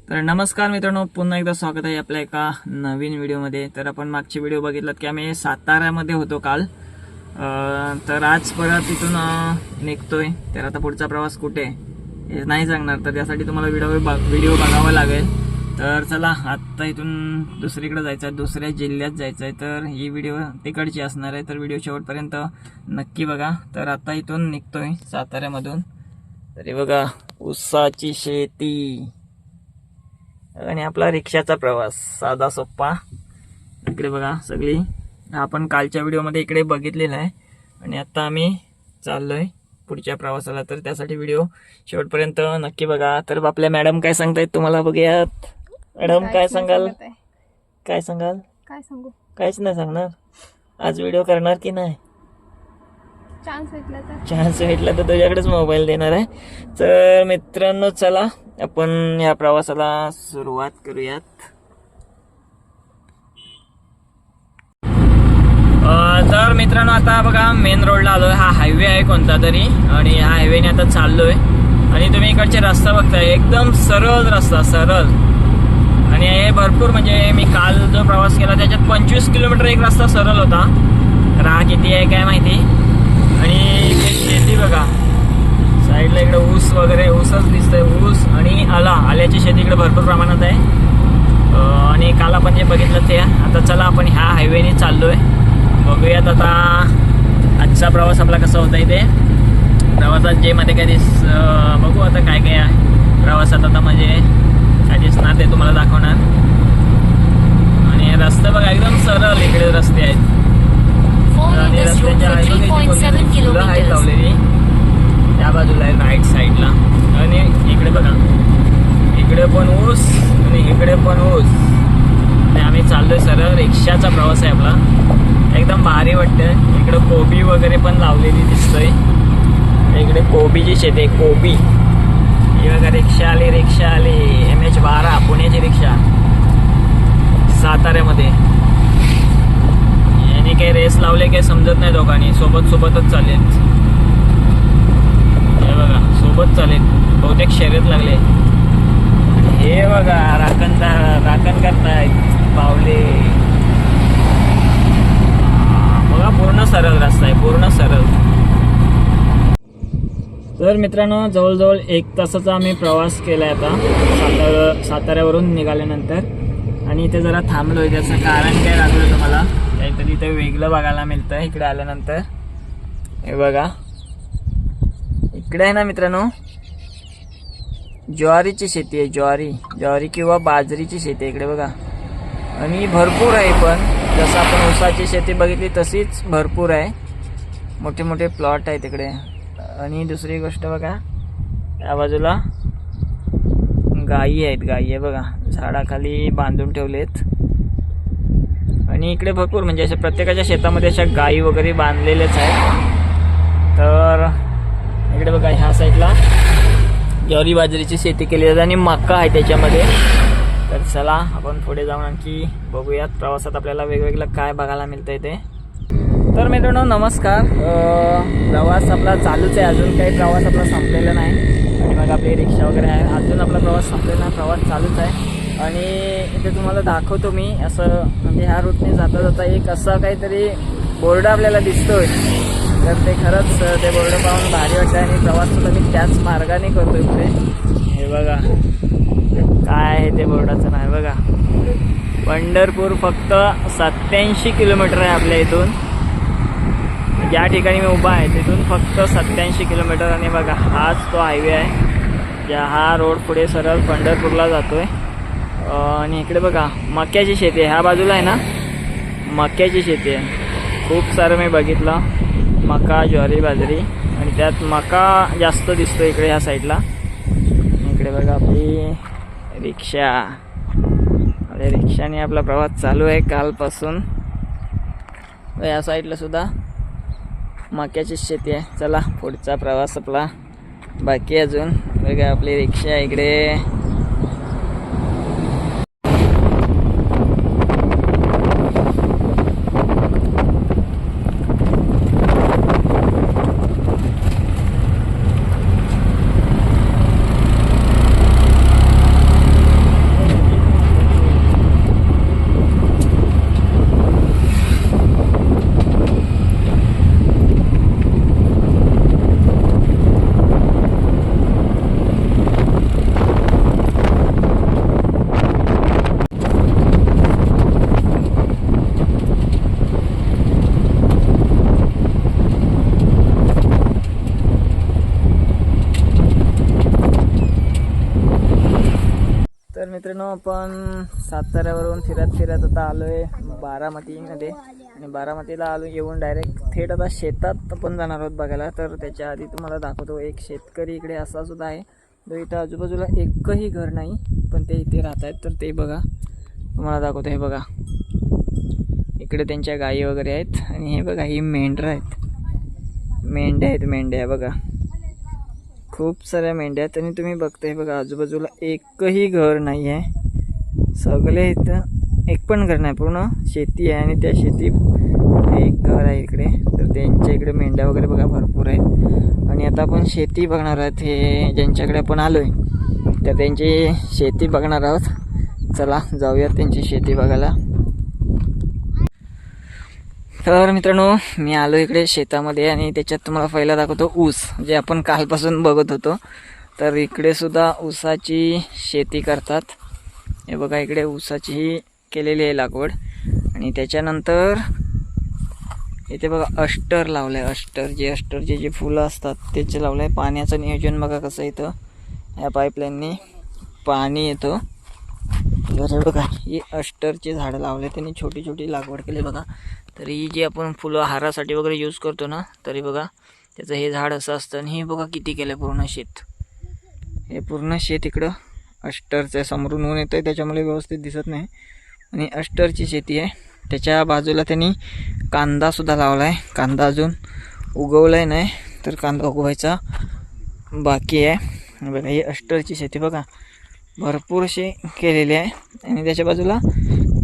तर नमस्कार मित्रांनो, पुन्हा एकदा स्वागत आहे आपल्या एका नवीन व्हिडिओमध्ये. तर आपण मागची व्हिडिओ बघितलात की आम्ही साताऱ्यामध्ये होतो काल. तर आज परत तिथून निघतोय. तर आता पुढचा प्रवास कुठे हे नाही सांगणार, तर त्यासाठी तुम्हाला व्हिडिओ बघावा लागेल. तर चला, आत्ता इथून दुसरीकडे जायचं आहे, दुसऱ्या जिल्ह्यात जायचं आहे. तर ही व्हिडिओ तिकडची असणार आहे, तर व्हिडिओ शेवटपर्यंत नक्की बघा. तर आता इथून निघतोय साताऱ्यामधून. तर हे बघा, ऊसाची शेती आणि आपला रिक्षाचा प्रवास साधा सोप्पा. इकडे बघा सगळी, आपण कालच्या व्हिडिओमध्ये इकडे बघितलेला आहे. आणि आता आम्ही चाललोय पुढच्या प्रवासाला, तर त्यासाठी व्हिडिओ शेवटपर्यंत नक्की बघा. तर आपल्या मॅडम काय सांगतायत तुम्हाला बघूयात. मॅडम काय सांगाल? काय सांगाल? काय सांगू? काहीच नाही सांगणार. आज व्हिडिओ करणार की नाही? चान्स भेटला तर तुझ्याकडेच मोबाईल देणार आहे. तर मित्रांनो, चला आपण या प्रवासाला सुरुवात करूयात. तर मित्रांनो, आता बघा मेन रोडला आलोय. हा हायवे आहे कोणता तरी, आणि ह्या हायवेने आता चाललोय. आणि तुम्ही इकडचे रस्ता बघताय, एकदम सरळ रस्ता, सरळ. आणि हे भरपूर, म्हणजे मी काल जो प्रवास केला त्याच्यात 25 किलोमीटर एक रस्ता सरळ होता. तर हा किती आहे काय माहिती. आणि शेती बघा साईडला, इकडे ऊस वगैरे, ऊसच दिसतंय, ऊस आणि आल्याची शेती इकडे भरपूर प्रमाणात आहे. आणि काल आपण जे बघितलं ते. आता चला आपण ह्या हायवेने चाललोय, बघूयात आता आजचा प्रवास आपला कसा होता. इथे प्रवासात जे मध्ये काय बघू आता काय काय आहे प्रवासात. आता म्हणजे काय दिसणार ते तुम्हाला दाखवणार. आणि रस्ते बघा एकदम सरळ, इकडे रस्ते आहेत. आणि रस्त्याच्या फुलं आहेत लावलेली त्या बाजूला आहे राईट साईडला. आणि इकडे बघा, इकडे पण ऊस आणि इकडे पण ऊस. आणि आम्ही चाललोय सरळ. रिक्षाचा प्रवास आहे आपला, एकदम भारी वाटतं. इकडे कोबी वगैरे पण लावलेली दिसतोय. इकडे कोबीची शेती आहे, कोबी. ही बघा रिक्षा आली MH12 पुण्याची रिक्षा साताऱ्यामध्ये. यांनी काही रेस लावले काही समजत नाही, दोघांनी सोबतच चालेल. हे बघा सोबत चालेल, बहुतेक शर्यत लागले. हे बघा राखण करतायत पावले. बघा पूर्ण सरळ रस्ता आहे, पूर्ण सरळ. तर मित्रांनो, जवळजवळ 1 तासाचा आम्ही प्रवास केलाय आता साताऱ्यावरून निघाल्यानंतर. आणि इथे जरा थांबलोय, त्याचं कारण काय लागलं तुम्हाला, काहीतरी इथे वेगळं बघायला मिळतं इकडे आल्यानंतर. हे बघा इकडे आहे ना मित्रांनो, ज्वारीची शेती आहे, ज्वारी किंवा बाजरीची शेती आहे इकडे बघा. आणि भरपूर आहे, पण जसं आपण ऊसाची शेती बघितली तशीच भरपूर आहे. मोठे मोठे प्लॉट आहेत इकडे. आणि दुसरी गोष्ट बघा, त्या बाजूला गायी आहे बघा, झाडाखाली बांधून ठेवलेत. आणि इकडे भरपूर, म्हणजे अशा प्रत्येकाच्या शेतामध्ये अशा गायी वगैरे बांधलेल्याच आहेत. तर इकडे बघा ह्या साईडला ज्वारी बाजरीची शेती केली जाते आणि मका आहे त्याच्यामध्ये. तर चला आपण पुढे जाऊन आणखी बघूयात प्रवासात आपल्याला वेगवेगळं काय बघायला मिळतंय ते. तर मित्रांनो नमस्कार. प्रवास आपला चालूच आहे, अजून काही प्रवास आपला संपलेला नाही. आणि मग आपली रिक्षा वगैरे आहे, अजून आपला प्रवास संपलेला नाही, प्रवास चालूच आहे. आणि इथे तुम्हाला दाखवतो मी असं, म्हणजे ह्या रूटने जाता जाता एक असं काहीतरी बोर्ड आपल्याला दिसतोय. तर ते खरंच ते बोर्ड पाहून भारी वाटतं. आणि प्रवास सुद्धा मी त्याच मार्गाने करतो इकडे. हे बघा काय आहे ते बोर्डाचं नाव बघा, पंढरपूर. फक्त 87 किलोमीटर आहे आपल्या इथून. ज्या ठिकाणी मी उभा आहे तिथून फक्त 87 किलोमीटर. आणि बघा हाच तो हायवे आहे, ज्या हा रोड पुढे सरळ पंढरपूरला जातोय. आणि इकडे बघा मक्याची शेती आहे, ह्या बाजूला आहे ना मक्याची शेती आहे. खूप सारं मी बघितलं, मका, ज्वारी, बाजरी. आणि त्यात मका जास्त दिसतो इकडे ह्या साईडला. इकडे बघा आपली रिक्षा, आपल्या रिक्षाने आपला प्रवास चालू आहे कालपासून. या साईडला सुद्धा मक्याची शेती आहे. चला पुढचा प्रवास आपला बाकी अजून. बघा आपली रिक्षा इकडे. मित्रांनो, आपण साताऱ्यावरून फिरत आता आलोय बारामतीमध्ये आणि बारामतीला आलो येऊन डायरेक्ट थेट आता शेतात आपण जाणार आहोत बघायला. तर त्याच्या आधी तुम्हाला दाखवतो, एक शेतकरी इकडे असा सुद्धा आहे जो इथं आजूबाजूला एकही घर नाही पण ते इथे राहत आहेत. तर ते बघा, तुम्हाला दाखवतो. हे बघा, इकडे त्यांच्या गायी वगैरे आहेत आणि हे बघा, ही मेंढरं आहेत, मेंढ्या बघा, खूप साऱ्या मेंढ्या आहेत. आणि तुम्ही बघताय बघा, आजूबाजूला एकही घर नाही आहे, सगळे इथं एक पण घर नाही, पूर्ण शेती आहे आणि त्या शेती एक घर आहे इकडे. तर त्यांच्या इकडे मेंढ्या वगैरे बघा भरपूर आहेत. आणि आता आपण शेती बघणार आहोत, हे ज्यांच्याकडे आपण आलो आहे तर त्यांची शेती बघणार आहोत. चला जाऊयात त्यांची शेती बघायला. तर मित्रांनो, मी आलो इकडे शेतामध्ये आणि त्याच्यात तुम्हाला पहिला दाखवतो ऊस, जे आपण कालपासून बघत होतो. तर इकडे सुद्धा ऊसाची शेती करतात. हे बघा, इकडे ऊसाचीही केलेली आहे लागवड. आणि त्याच्यानंतर इथे बघा अष्टर लावलं आहे, अष्टरचे जे फुलं असतात त्याचे लावलं आहे. पाण्याचं नियोजन बघा कसं, इथं या पाईपलाईननी पाणी येतं. तर हे बघा, ही अष्टरची झाडं लावले, त्यांनी छोटी छोटी लागवड केली बघा. तर ही जी आपण फुलं हारासाठी वगैरे यूज करतो ना, तरी बघा त्याचं हे झाड असं असतं. आणि हे बघा किती केलं पूर्ण शेत, हे पूर्ण शेत इकडं अष्टरचं समोरून ऊन येतं त्याच्यामुळे व्यवस्थित दिसत नाही. आणि अष्टरची शेती आहे. त्याच्या बाजूला त्यांनी कांदासुद्धा लावला आहे. कांदा अजून उगवला आहे नाही, तर कांदा उगवायचा बाकी आहे. बघा, ही अष्टरची शेती बघा भरपूर अशी केलेली आहे. आणि त्याच्या बाजूला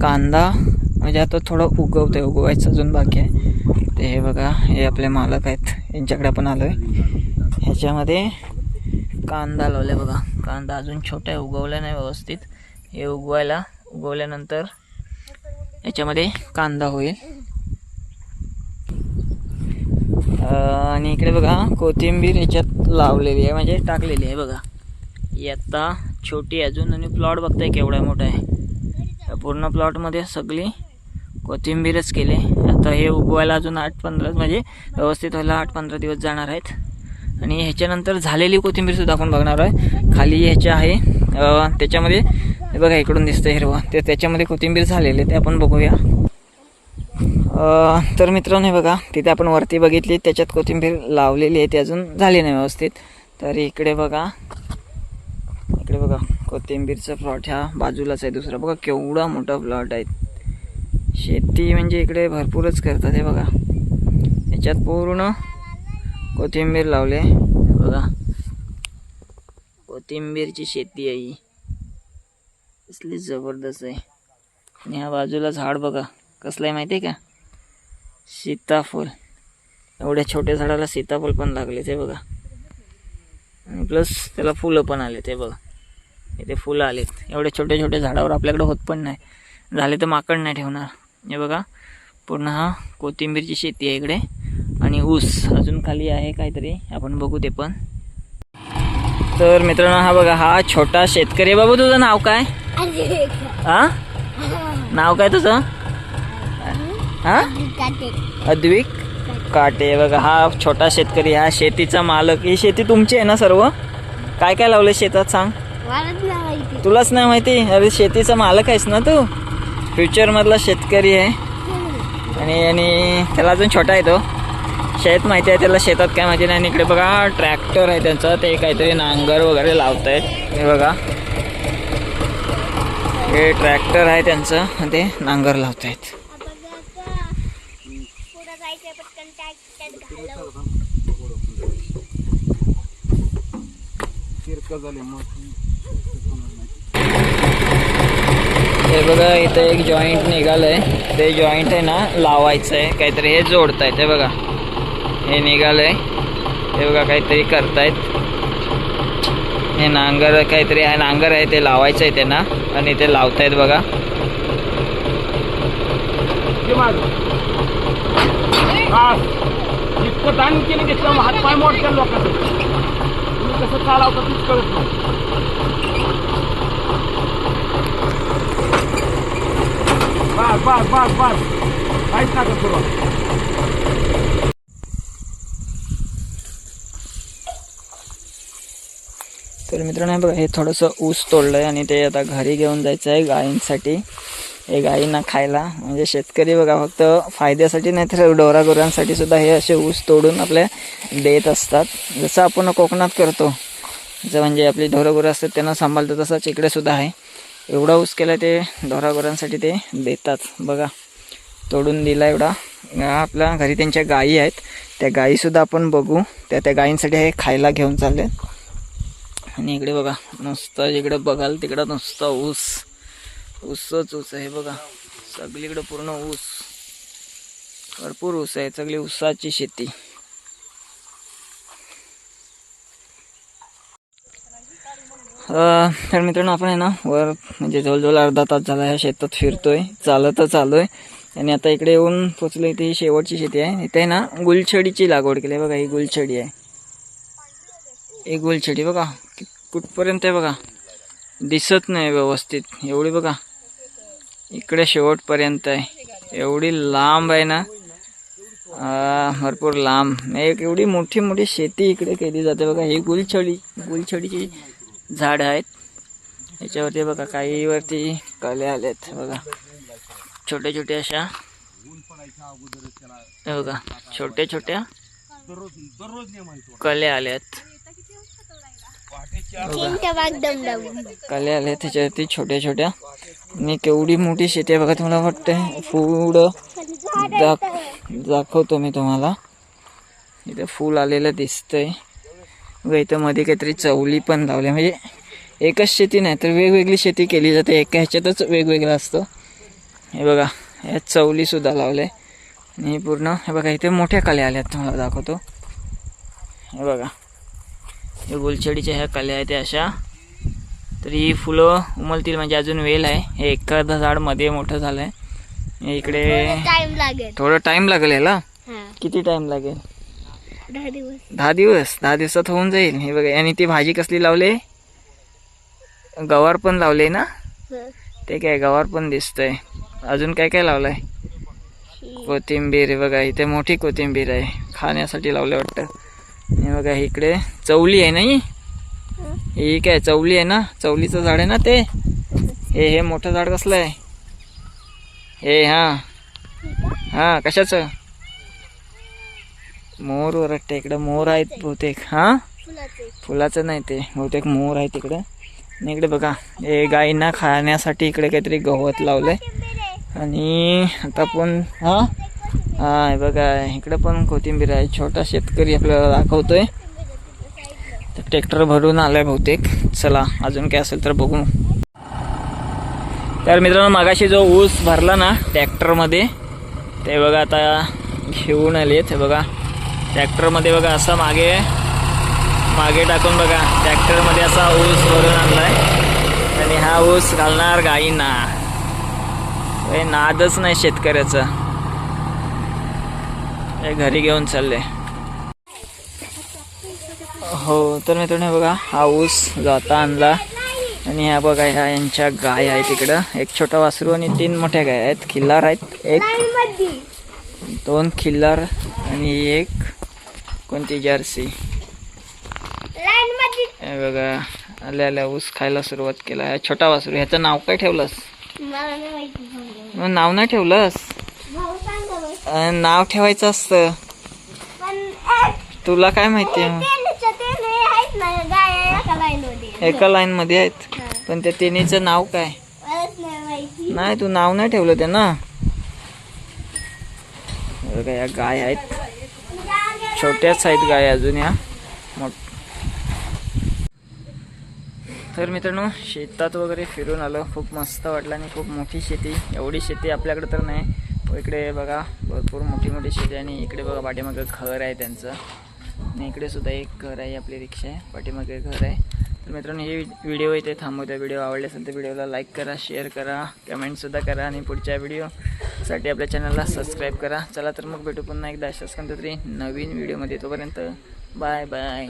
कांदा म्हणजे आता थोडं उगवायचं अजून बाकी आहे. ते हे बघा, हे आपले मालक आहेत, यांच्याकडे आपण आलो आहे. ह्याच्यामध्ये कांदा लावला बघा, कांदा अजून छोटा आहे, उगवला नाही व्यवस्थित. हे उगवल्यानंतर याच्यामध्ये कांदा होईल. आणि इकडे बघा कोथिंबीर याच्यात लावलेली आहे, म्हणजे टाकलेली आहे बघा. ही आता छोटी अजून. आणि प्लॉट बघताय केवढा मोठा आहे, पूर्ण प्लॉटमध्ये सगळी कोथिंबीरच केले. आता हे उगवायला अजून 8-15 म्हणजे व्यवस्थित व्हायला 8-15 दिवस जाणार आहेत. आणि ह्याच्यानंतर झालेली कोथिंबीरसुद्धा आपण बघणार आहे. खाली ह्याच्या आहे त्याच्यामध्ये हे बघा, इकडून दिसतं हिरवा, ते त्याच्यामध्ये कोथिंबीर झालेले, ते आपण बघूया. तर मित्रांनो, हे बघा तिथे आपण वरती बघितली, त्याच्यात कोथिंबीर लावलेली आहे, ती अजून झाली नाही व्यवस्थित. तर इकडे बघा कोथिंबीरचा प्लॉट ह्या बाजूलाच आहे दुसरा. बघा केवढा मोठा प्लॉट आहे. शेती म्हणजे इकडे भरपूरच करतात. हे बघा, याच्यात पूर्ण कोथिंबीर लावले. बघा, कोथिंबीरची शेती आहे ही, कसली जबरदस्त आहे. आणि ह्या बाजूला झाड बघा कसलं आहे माहिती आहे का, सीताफळ. एवढ्या छोट्या झाडाला सीताफळ पण लागले ते बघा. आणि प्लस त्याला फुलं पण आले, ते बघा इथे फुलं आलेत. एवढ्या छोट्या झाडावर आपल्याकडे होत पण नाही, झाले तर माकड नाही ठेवणार. हे बघा, पूर्ण हा कोथिंबीरची शेती आहे इकडे. आणि ऊस अजून खाली आहे काहीतरी, आपण बघू ते पण. तर मित्रांनो, हा बघा, हा छोटा शेतकरी. बाबू तुझं नाव काय? हा, नाव काय तुझं? हा, अद्विक काटे. बघा, हा छोटा शेतकरी, हा शेतीचा मालक. ही शेती तुमची आहे ना सर्व? काय काय लावले शेतात सांग. तुलाच नाही माहिती? अरे शेतीचा मालक आहेस ना तू, फ्युचर मधला शेतकरी आहे. आणि त्याला अजून छोटा आहे तो, शेत माहिती आहे त्याला, शेतात काय माहिती नाही. आणि इकडे बघा ट्रॅक्टर आहे त्यांचा, ते काहीतरी नांगर वगैरे लावत आहेत. हे बघा, हे ट्रॅक्टर आहे त्यांचं, ते नांगर लावत आहेत. हे बघा, इथं एक जॉईंट निघालंय, ते जॉईंट आहे ना लावायचं आहे काहीतरी, हे जोडतायत. हे बघा, हे निघालंय, हे बघा काहीतरी करतायत. हे नांगर काहीतरी आहे, नांगर आहे, ते लावायचं आहे त्यांना आणि ते लावतायत बघा. इतकं दान केलं की हात पाय मोडत्या लोकांचं, तुम्ही कसं चालवता तीच कळत नाही. बस काहीच टाकत सुरुवात. तर तर मित्रांनो बघा हे थोडंसं ऊस तोडलं आहे आणि ते आता घरी घेऊन जायचं आहे गायींसाठी. हे गायींना खायला म्हणजे शेतकरी बघा फक्त फायद्यासाठी नाही तर ढोरागुरांसाठी सुद्धा हे असे ऊस तोडून आपल्या देत असतात. जसं आपण कोकणात करतो जसं म्हणजे आपली ढोरागुरं असतात त्यांना सांभाळतो तसंच इकडे सुद्धा आहे. एवढा ऊस केला ते ढोरागुरांसाठी ते देतात. बघा तोडून दिला एवढा. आपल्या घरी त्यांच्या गायी आहेत, त्या गायीसुद्धा आपण बघू. त्या गायींसाठी हे खायला घेऊन चालले. आणि इकडे बघा नुसतं इकडे बघाल तिकडं नुसतं ऊसच ऊस आहे बघा. सगळीकडे पूर्ण ऊस, भरपूर ऊस आहे, सगळी ऊसाची शेती. तर मित्रांनो आपण आहे ना वर म्हणजे जवळजवळ अर्धा तास झाला ह्या शेतात फिरतोय, चालतच आलोय. आणि आता इकडे येऊन पोचलो. इथे ही शेवटची शेती आहे. इथे ना गुलछडीची लागवड केली आहे बघा. ही गुलछडी आहे, ही गुलछडी बघा कुठपर्यंत आहे बघा, दिसत नाही व्यवस्थित एवढी बघा. इकडे शेवटपर्यंत आहे, एवढी लांब आहे ना, भरपूर लांब. एक एवढी मोठी मोठी शेती इकडे केली जाते बघा. ही गुलछडीची झाड आहेत. याच्यावरती बघा काही वरती कले आलेत बघा, छोटे छोटे अशा बघा, छोट्या छोट्या कले आल्यात. कले आले त्याच्यावरती छोट्या छोट्या. आणि केवढी मोठी शेती आहे बघा. तुम्हाला वाटतंय पुढं दाखवतो मी तुम्हाला. इथे फूल आलेलं दिसतंय बघा. इथं मध्ये काहीतरी चवली पण लावली, म्हणजे एकच शेती नाही तर वेगवेगळी शेती केली जाते. एका ह्याच्यातच वेगवेगळं असतं. हे बघा ह्यात चवली सुद्धा लावले. आणि पूर्ण हे बघा इथे मोठ्या कल्या आल्यात, तुम्हाला दाखवतो. हे बघा हे गुलछडीच्या ह्या कल्या आहेत अशा. तर ही फुलं उमलतील म्हणजे अजून वेल आहे. हे एखादं झाड मध्ये मोठं झालंय. इकडे थोडं टाइम लागेल ह्याला. किती टाइम लागेल? 10 दिवस. 10 दिवसात होऊन जाईल. हे बघा. आणि ती भाजी कसली लावले, गवार पण लावले ना. ते काय गवार पण दिसतंय. अजून काय काय लावलंय? कोथिंबीर बघा. इथे मोठी कोथिंबीर आहे, खाण्यासाठी लावले वाटतं. हे बघा इकडे चवली आहे नाही, ही काय चवली आहे ना, चवलीचं झाड आहे ना ते. हे मोठं झाड कसलं आहे हे? हा कशाचं? मोर वाटतं इकडं. मोर आहेत बहुतेक. फुलाचं नाही ते, बहुतेक मोर आहे तिकडे. आणि इकडे बघा हे गायींना खाण्यासाठी इकडे काहीतरी गवत लावलंय. आणि आता पण हे बघा इकडे पण कोथिंबीर आहे. छोटा शेतकरी आपल्याला दाखवतोय. तर ट्रॅक्टर भरून आलाय बहुतेक. चला अजून काय असेल तर बघू. तर मित्रांनो मागाशी जो ऊस भरला ना ट्रॅक्टरमध्ये, ते बघा आता घेऊन आले. ते बघा ट्रॅक्टरमध्ये बघा असं मागे टाकून बघा ट्रॅक्टरमध्ये असा ऊस भरून आणलाय. आणि हा ऊस घालणार गायींना. हे नादच नाही शेतकऱ्याचा. हे घरी घेऊन चालले. हो तर मित्रांनो बघा हा ऊस जाता आणला. आणि ह्या बघा ह्या यांच्या गाय आहे तिकडं. एक छोटा वासरू आणि 3 मोठ्या गाय आहेत. खिल्लार आहेत. 2 खिल्लार आणि एक कोणती जर्सी. हे बघा आल्या ऊस खायला सुरुवात केला. हा छोटा वासरू. ह्याचं नाव काय ठेवलंस? नाव नाही ठेवलंस? नाव ठेवायचं असतं. तुला काय माहिती? एका लाईन मध्ये आहेत. पण त्या तिन्हीचं नाव काय? नाही तू नाव नाही ठेवलं त्यांना. बघा या गाय आहेत, छोट्याच आहेत गाय अजून या. तर मित्रांनो शेतात वगैरे फिरून आलो. खूप मस्त वाटलं आणि खूप मोठी शेती. एवढी शेती आपल्याकडे तर नाही. इकडे बघा भरपूर मोठी शेती. आणि इकडे बघा पाठीमागं घर आहे त्यांचं. आणि इकडे सुद्धा एक घर आहे, आपली रिक्षा आहे, पाठीमागे घर आहे. तर मित्रांनो हे व्हिडिओ इथे थांबवतो. व्हिडिओ आवडले असेल तर व्हिडिओला लाईक करा, शेअर करा, कमेंटसुद्धा करा. आणि पुढच्या व्हिडिओसाठी आपल्या चॅनलला सबस्क्राईब करा. चला तर मग भेटू पुन्हा एकदा अशाच कोणत्या तरी नवीन व्हिडिओमध्ये. तोपर्यंत बाय बाय.